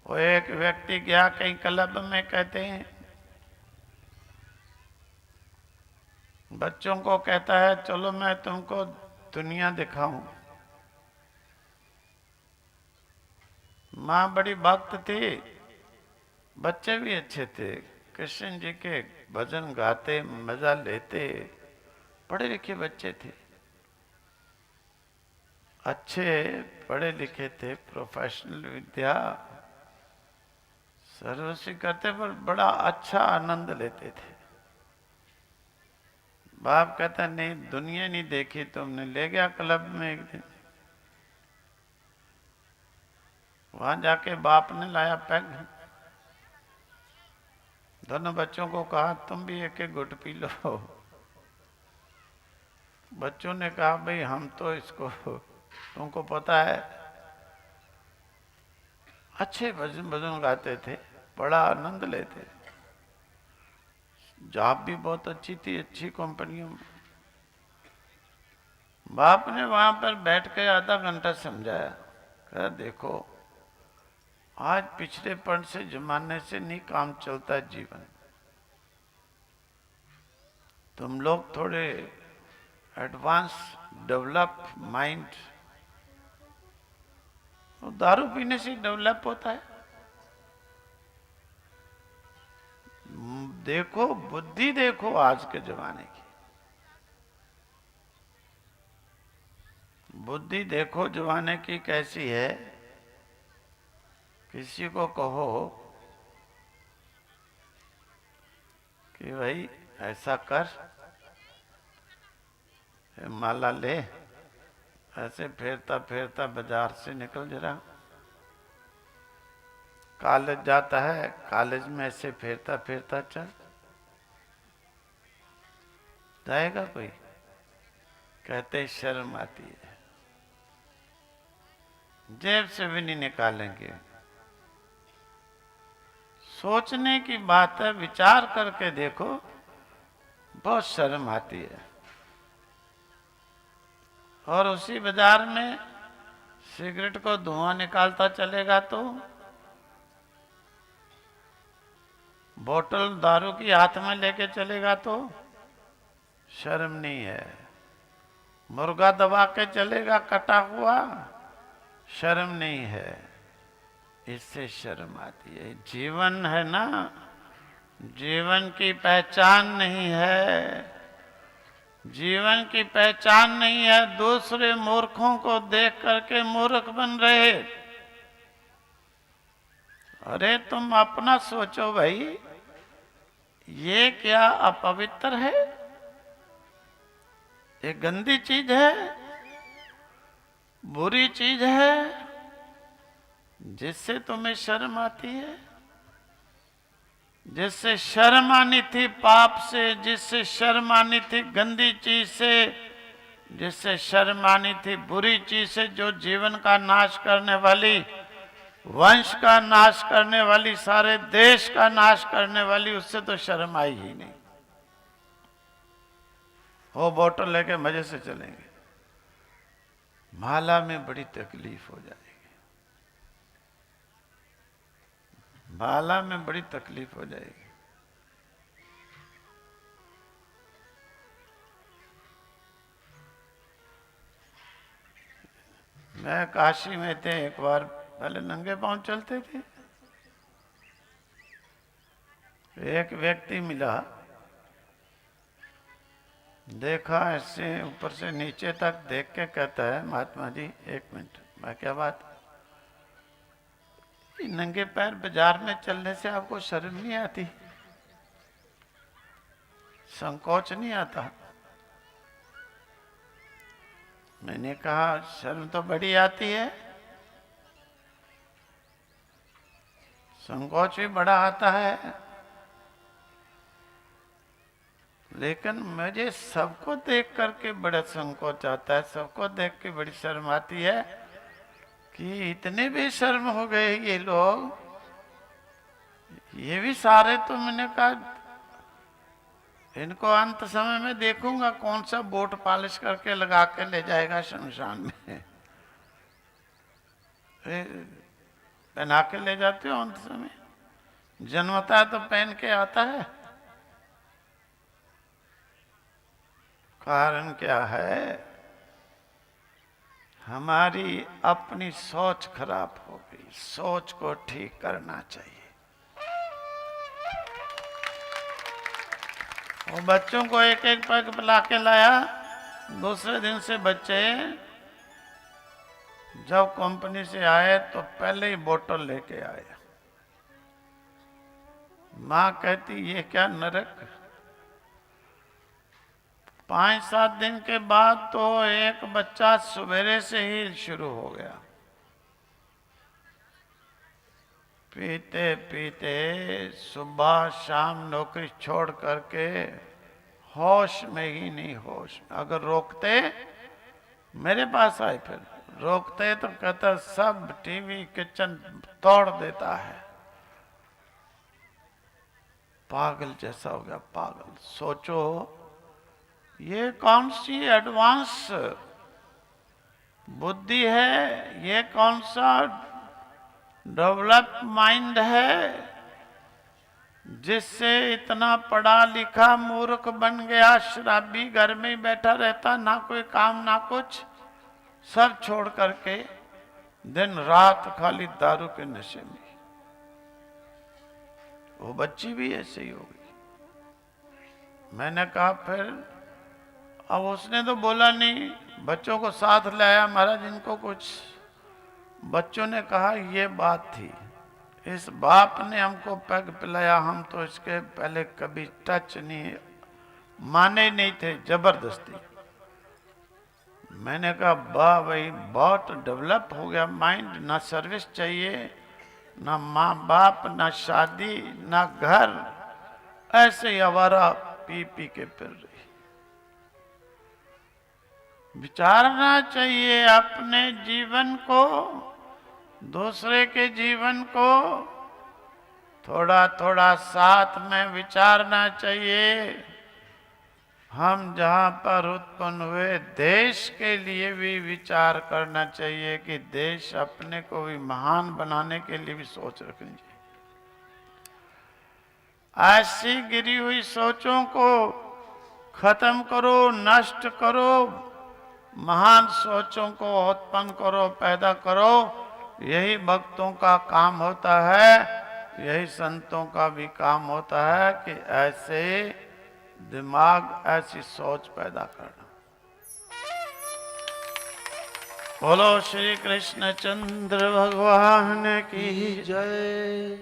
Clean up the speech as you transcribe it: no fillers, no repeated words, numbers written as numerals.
वो एक व्यक्ति गया कहीं क्लब में, कहते हैं बच्चों को कहता है चलो मैं तुमको दुनिया दिखाऊं। माँ बड़ी भक्त थी, बच्चे भी अच्छे थे, कृष्ण जी के भजन गाते, मजा लेते, पढ़े लिखे बच्चे थे, अच्छे पढ़े लिखे थे, प्रोफेशनल विद्या सर्वस्वी करते, पर बड़ा अच्छा आनंद लेते थे। बाप कहता नहीं दुनिया नहीं देखी तुमने। ले गया क्लब में एक दिन, वहां जाके बाप ने लाया पैग, दोनों बच्चों को कहा तुम भी एक एक घुट पी लो। बच्चों ने कहा भाई हम तो इसको, तुमको पता है, अच्छे भजन भजन गाते थे, बड़ा आनंद लेते थे, जॉब भी बहुत अच्छी थी, अच्छी कंपनियों में। बाप ने वहां पर बैठ के आधा घंटा समझाया, कहा देखो आज पिछड़ेपन से जमाने से नहीं काम चलता जीवन। तुम लोग थोड़े एडवांस डेवलप माइंड, वो दारू पीने से डेवलप होता है। देखो बुद्धि, देखो आज के जमाने की बुद्धि, देखो जमाने की कैसी है। किसी को कहो कि भाई ऐसा कर, माला ले, ऐसे फेरता फेरता बाजार से निकल जरा, कॉलेज जाता है, कॉलेज में ऐसे फेरता फेरता चल, जाएगा कोई? कहते शर्म आती है, जेब से भी नहीं निकालेंगे। सोचने की बात है, विचार करके देखो, बहुत शर्म आती है। और उसी बाजार में सिगरेट को धुआं निकालता चलेगा तो, बोतल दारू की हाथ में लेके चलेगा तो शर्म नहीं है। मुर्गा दबा के चलेगा कटा हुआ, शर्म नहीं है। इससे शर्म आती है। जीवन है ना, जीवन की पहचान नहीं है, जीवन की पहचान नहीं है दूसरे मूर्खों को देख करके मूर्ख बन रहे। अरे तुम अपना सोचो भाई, ये क्या अपवित्र है? ये गंदी चीज है, बुरी चीज है, जिससे तुम्हें शर्म आती है। जिससे शर्म आनी थी पाप से, जिससे शर्म आनी थी गंदी चीज से, जिससे शर्म आनी थी बुरी चीज से, जो जीवन का नाश करने वाली, वंश का नाश करने वाली, सारे देश का नाश करने वाली, उससे तो शर्म आई ही नहीं। वो बोतल लेके मजे से चलेंगे, माला में बड़ी तकलीफ हो जाएगी, माला में बड़ी तकलीफ हो जाएगी। मैं काशी में थे एक बार, पहले नंगे पांव चलते थे, एक व्यक्ति मिला, देखा ऐसे ऊपर से नीचे तक देख के कहता है महात्मा जी एक मिनट। मैं क्या बात? नंगे पैर बाजार में चलने से आपको शर्म नहीं आती, संकोच नहीं आता? मैंने कहा शर्म तो बड़ी आती है, संकोच भी बड़ा आता है, लेकिन मुझे सबको देख करके बड़ा संकोच आता है, सबको देख के बड़ी शर्म आती है कि इतने बेशर्म हो गए ये लोग। ये भी सारे, तो मैंने कहा इनको अंत समय में देखूंगा कौन सा बोट पॉलिश करके लगा के ले जाएगा शमशान में। पहना के ले जाते हो अंत समय? जन्मता है तो पहन के आता है। कारण क्या है? हमारी अपनी सोच खराब हो गई। सोच को ठीक करना चाहिए। वो बच्चों को एक एक पैक पिला के लाया। दूसरे दिन से बच्चे जब कंपनी से आए तो पहले ही बोतल लेके आए। माँ कहती ये क्या नरक। 5-7 दिन के बाद तो एक बच्चा सवेरे से ही शुरू हो गया। पीते पीते सुबह शाम नौकरी छोड़ करके होश में ही नहीं होश। अगर रोकते, मेरे पास आए, फिर रोकते तो कहता सब टीवी किचन तोड़ देता है। पागल जैसा हो गया, पागल। सोचो ये कौन सी एडवांस बुद्धि है, ये कौन सा डेवलप माइंड है जिससे इतना पढ़ा लिखा मूर्ख बन गया। शराबी घर में बैठा रहता, ना कोई काम ना कुछ, सब छोड़ करके दिन रात खाली दारू के नशे में। वो बच्ची भी ऐसे ही हो गई। मैंने कहा फिर, अब उसने तो बोला नहीं, बच्चों को साथ लाया, महाराज इनको कुछ। बच्चों ने कहा ये बात थी, इस बाप ने हमको पैग पिलाया, हम तो इसके पहले कभी टच नहीं, माने नहीं थे, जबरदस्ती। मैंने कहा वाह भाई, बहुत डेवलप हो गया माइंड। ना सर्विस चाहिए, ना माँ बाप, ना शादी, ना घर, ऐसे ही आवारा पी पी के फिर रही। विचारना चाहिए अपने जीवन को, दूसरे के जीवन को थोड़ा थोड़ा साथ में विचारना चाहिए। हम जहां पर उत्पन्न हुए, देश के लिए भी विचार करना चाहिए कि देश अपने को भी महान बनाने के लिए भी सोच रखनी चाहिए। ऐसी गिरी हुई सोचों को खत्म करो, नष्ट करो, महान सोचों को उत्पन्न करो, पैदा करो। यही भक्तों का काम होता है, यही संतों का भी काम होता है कि ऐसे दिमाग, ऐसी सोच पैदा करना। बोलो श्री कृष्ण चंद्र भगवान की जय।